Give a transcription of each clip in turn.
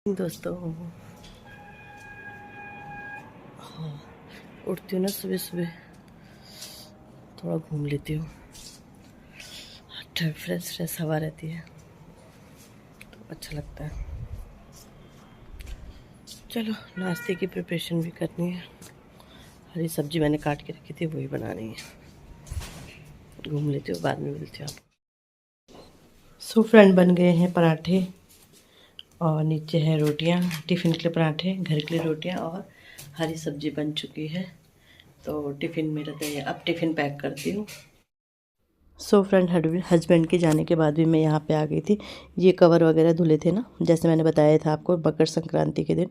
दोस्तों, हाँ, उठती हूँ ना सुबह सुबह, थोड़ा घूम लेती हूँ। फ्रेश फ्रेश हवा रहती है तो अच्छा लगता है। चलो, नाश्ते की प्रिपरेशन भी करनी है। हरी सब्जी मैंने काट के रखी थी, वही बनानी है। घूम लेती हूँ, बाद में मिलती हूँ आप। सो फ्रेंड, बन गए हैं पराठे और नीचे है रोटियाँ। टिफ़िन के लिए पराठे, घर के लिए रोटियाँ और हरी सब्जी बन चुकी है। तो टिफ़िन मेरा तैयार, अब टिफ़िन पैक करती हूँ। सो फ्रेंड, हस्बैंड के जाने के बाद भी मैं यहाँ पे आ गई थी। ये कवर वगैरह धुले थे ना, जैसे मैंने बताया था आपको मकर संक्रांति के दिन।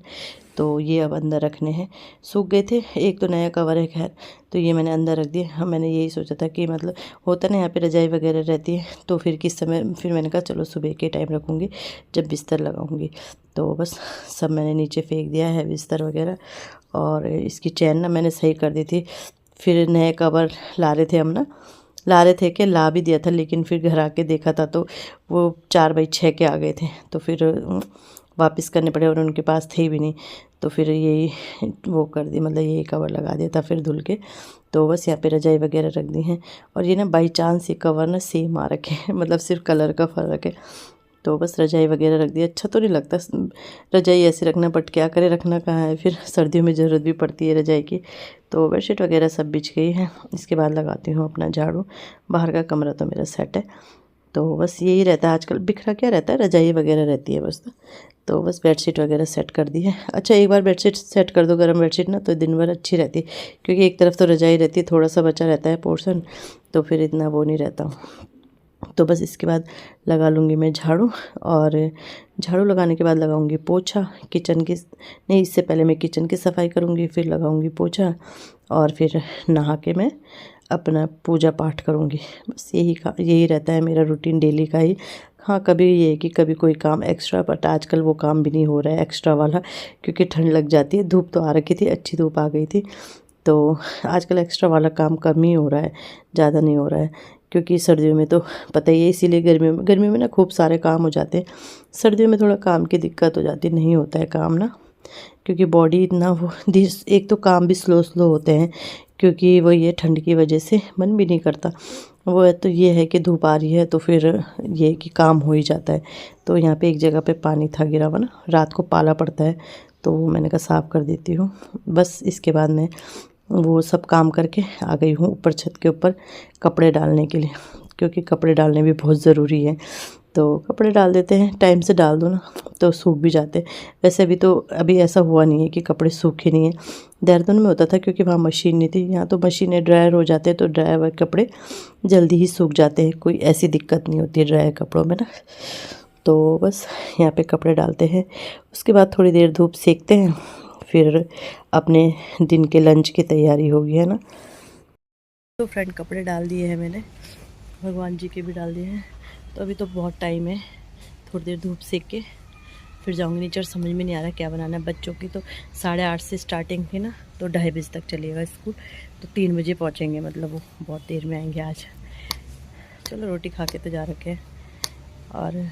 तो ये अब अंदर रखने हैं, सूख गए थे। एक तो नया कवर है, खैर, तो ये मैंने अंदर रख दिया। हाँ, मैंने यही सोचा था कि मतलब होता ना यहाँ पे रजाई वगैरह रहती है, तो फिर किस समय, फिर मैंने कहा चलो सुबह के टाइम रखूँगी जब बिस्तर लगाऊँगी। तो बस सब मैंने नीचे फेंक दिया है, बिस्तर वगैरह। और इसकी चैन ना मैंने सही कर दी थी। फिर नए कवर ला रहे थे हम ना, ला रहे थे कि ला भी दिया था, लेकिन फिर घर आके देखा था तो वो 4x6 के आ गए थे। तो फिर वापस करने पड़े और उनके पास थे भी नहीं। तो फिर यही वो कर दी, मतलब यही कवर लगा दिया था फिर धुल के। तो बस यहाँ पे रजाई वगैरह रख दी हैं। और ये ना बाई चांस ये कवर ना सेम आ रखे हैं, मतलब सिर्फ कलर का फ़र्क है। तो बस रजाई वगैरह रख दी। अच्छा तो नहीं लगता रजाई ऐसे रखना, बट क्या करे, रखना कहाँ है, फिर सर्दियों में ज़रूरत भी पड़ती है रजाई की। तो बेडशीट वगैरह सब बिछ गई है। इसके बाद लगाती हूँ अपना झाड़ू। बाहर का कमरा तो मेरा सेट है। तो बस यही रहता है आजकल, बिखरा क्या रहता है, रजाई वगैरह रहती है बस। तो बस बेडशीट वगैरह सेट कर दी है। अच्छा, एक बार बेडशीट सेट कर दो, गर्म बेडशीट ना, तो दिन भर अच्छी रहती है, क्योंकि एक तरफ तो रजाई रहती है, थोड़ा सा बचा रहता है पोर्शन, तो फिर इतना वो नहीं रहता। तो बस इसके बाद लगा लूँगी मैं झाड़ू। और झाड़ू लगाने के बाद लगाऊंगी पोछा किचन की। नहीं, इससे पहले मैं किचन की सफाई करूँगी, फिर लगाऊंगी पोछा, और फिर नहा के मैं अपना पूजा पाठ करूँगी। बस यही रहता है मेरा रूटीन डेली का ही। हाँ, कभी ये है कि कभी कोई काम एक्स्ट्रा, बट आजकल वो काम भी नहीं हो रहा है एक्स्ट्रा वाला, क्योंकि ठंड लग जाती है। धूप तो आ रखी थी, अच्छी धूप आ गई थी, तो आजकल एक्स्ट्रा वाला काम कम ही हो रहा है, ज़्यादा नहीं हो रहा है। क्योंकि सर्दियों में तो पता ही है, इसीलिए गर्मियों में ना खूब सारे काम हो जाते हैं। सर्दियों में थोड़ा काम की दिक्कत हो जाती है, नहीं होता है काम ना, क्योंकि बॉडी इतना वो एक तो काम भी स्लो स्लो होते हैं, क्योंकि वो ये ठंड की वजह से मन भी नहीं करता। वो है तो ये है कि धूप आ रही है, तो फिर ये कि काम हो ही जाता है। तो यहाँ पे एक जगह पे पानी था गिरा हुआ ना, रात को पाला पड़ता है, तो मैंने कहा साफ़ कर देती हूँ। बस इसके बाद मैं वो सब काम करके आ गई हूँ ऊपर छत के ऊपर कपड़े डालने के लिए, क्योंकि कपड़े डालने भी बहुत ज़रूरी है। तो कपड़े डाल देते हैं, टाइम से डाल दो ना तो सूख भी जाते हैं। वैसे अभी ऐसा हुआ नहीं है कि कपड़े सूखे नहीं हैं। देहरादून में होता था, क्योंकि वहाँ मशीन नहीं थी। यहाँ तो मशीनें ड्रायर हो जाते हैं, तो ड्रायर हुए कपड़े जल्दी ही सूख जाते हैं, कोई ऐसी दिक्कत नहीं होती है ड्रायर कपड़ों में ना। तो बस यहाँ पे कपड़े डालते हैं, उसके बाद थोड़ी देर धूप सेकते हैं, फिर अपने दिन के लंच की तैयारी होगी, है ना। तो फ्रेंड, कपड़े डाल दिए हैं मैंने, भगवान जी के भी डाल दिए हैं। तो अभी तो बहुत टाइम है, थोड़ी देर धूप सेक के फिर जाऊंगी नीचे। और समझ में नहीं आ रहा क्या बनाना है। बच्चों की तो 8:30 से स्टार्टिंग थी ना, तो 2:30 बजे तक चलेगा स्कूल, तो 3 बजे पहुंचेंगे, मतलब वो बहुत देर में आएंगे आज। चलो, रोटी खा के तो जा रखे हैं, और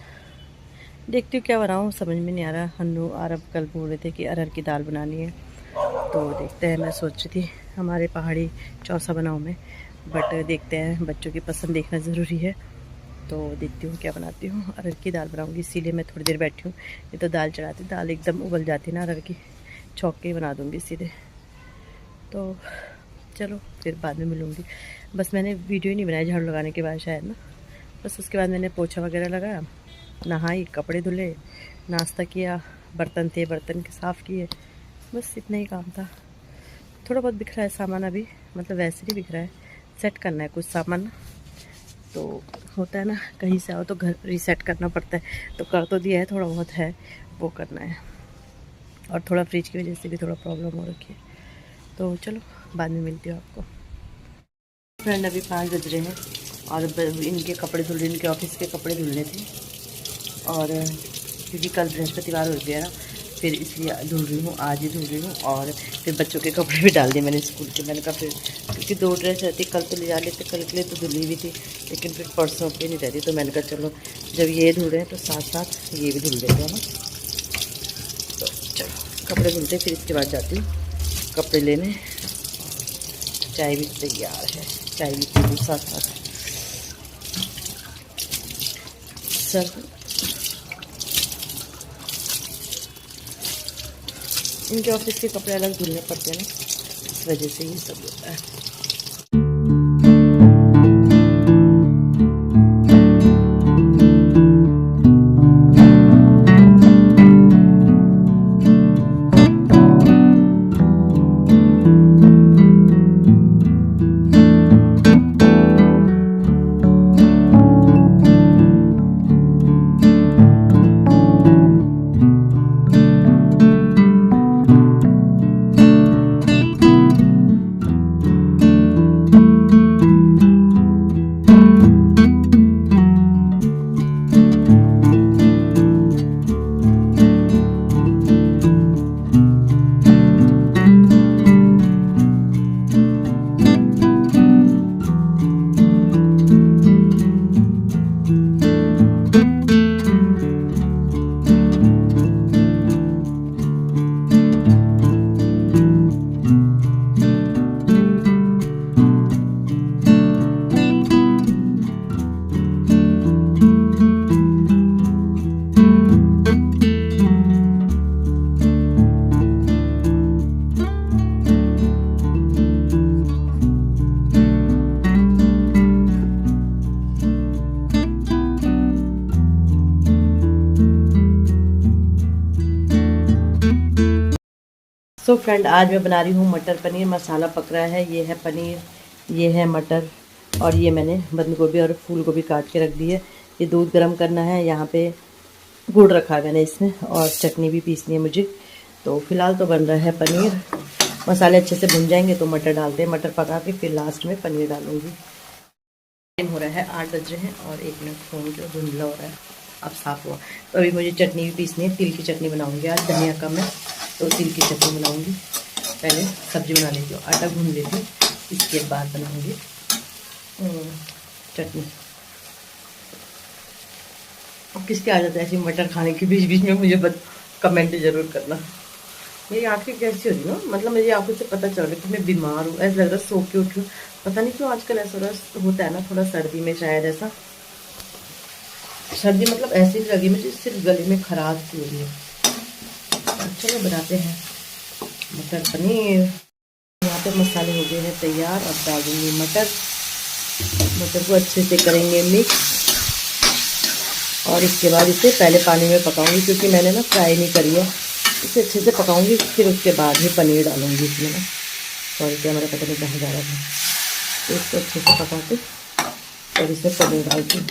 देखती हूँ क्या बनाऊँ, समझ में नहीं आ रहा। हन्नू आरब कल बोल रहे थे कि अरहर की दाल बनानी है, तो देखते हैं। मैं सोच रही थी हमारे पहाड़ी चौसा बनाऊँ मैं, बट देखते हैं, बच्चों की पसंद देखना ज़रूरी है। तो देखती हूँ क्या बनाती हूँ। अरहर की दाल बनाऊँगी, इसीलिए मैं थोड़ी देर बैठी हूँ। ये तो दाल चढ़ाती, दाल एकदम उबल जाती ना अरहर की, छौंक के ही बना दूँगी सीधे। तो चलो, फिर बाद में मिलूँगी। बस मैंने वीडियो ही नहीं बनाया झाड़ू लगाने के बाद शायद ना। बस उसके बाद मैंने पोछा वगैरह लगाया, नहाई, कपड़े धुले, नाश्ता किया, बर्तन थे बर्तन के साफ़ किए, बस इतना ही काम था। थोड़ा बहुत बिखरा है सामान अभी, मतलब वैसे नहीं बिखरा है, सेट करना है कुछ सामान ना। तो होता है ना, कहीं से आओ तो घर रीसेट करना पड़ता है, तो कर तो दिया है, थोड़ा बहुत है वो करना है। और थोड़ा फ्रिज की वजह से भी थोड़ा प्रॉब्लम हो रखी है। तो चलो, बाद में मिलती हूँ आपको। फ्रेंड, अभी 5 बज रहे हैं, और इनके कपड़े धुल, इनके ऑफिस के कपड़े धुलने थे। और क्योंकि कल बृहस्पतिवार हो गया ना, फिर इसलिए धुल रही हूँ, आज ही धुल रही हूँ। और फिर बच्चों के कपड़े भी डाल दिए मैंने स्कूल के। मैंने कहा फिर, क्योंकि 2 ड्रेस रहती, कल तो ले जा लेते, कल के लिए तो धुली भी थी, लेकिन फिर परसों के नहीं रहती। तो मैंने कहा चलो, जब ये धुल रहे हैं तो साथ साथ ये भी धुल देते हैं ना। कपड़े धुलते फिर इसके बाद जाती हूँ कपड़े लेने। चाय भी तैयार है, चाय भी पी लूँ साथ साथ। सब इनके ऑफिस के कपड़े अलग धुलने पड़ते हैं ना, इस वजह से ये सब होता है। सो फ्रेंड, आज मैं बना रही हूँ मटर पनीर। मसाला पक रहा है, ये है पनीर, ये है मटर, और ये मैंने बंद गोभी और फूल गोभी काट के रख दी है। ये दूध गर्म करना है, यहाँ पे गुड़ रखा है मैंने इसमें, और चटनी भी पीसनी है मुझे। तो फिलहाल तो बन रहा है पनीर। मसाले अच्छे से भुन जाएंगे तो मटर डालते हैं, मटर पका के फिर लास्ट में पनीर डालूँगी। टाइम हो रहा है 8 बज रहे हैं और 1 मिनट फ़ोन जो धुंधला हो रहा है, अब साफ़ हुआ। तो अभी मुझे चटनी भी पीसनी है, तिल की चटनी बनाऊँगी आज, धनिया कम है तो तिल की चटनी बनाऊंगी। पहले सब्जी बना लेती हूँ, आटा भून लेती हूँ, इसके बाद बनाऊंगी चटनी। अब किसके आ जाता है ऐसी मटर खाने के बीच बीच में, मुझे कमेंट ज़रूर करना। मेरी आँखें कैसी हो रही हो, मतलब मेरी आँखों से पता चल रहा है कि मैं बीमार हूँ, ऐसा लग रहा है सो के उठी हूँ। पता नहीं क्यों आजकल ऐसा होता है ना, थोड़ा सर्दी में शायद ऐसा। सर्दी मतलब ऐसी नहीं लगी मुझे, सिर्फ गले में खराश सी हो रही है। चलो बनाते हैं मटर पनीर। यहाँ पे मसाले हो गए हैं तैयार, अब डाल दूँगी मटर। मटर को अच्छे से करेंगे मिक्स, और इसके बाद इसे पहले पानी में पकाऊंगी, क्योंकि मैंने ना फ्राई नहीं करी है। इसे अच्छे से पकाऊंगी, फिर उसके बाद ही पनीर डालूंगी इसमें ना। सॉरी, कैमरा पता नहीं कहाँ जा रहा था। तो इसको अच्छे से पका के और इसमें पनीर डालती हूँ।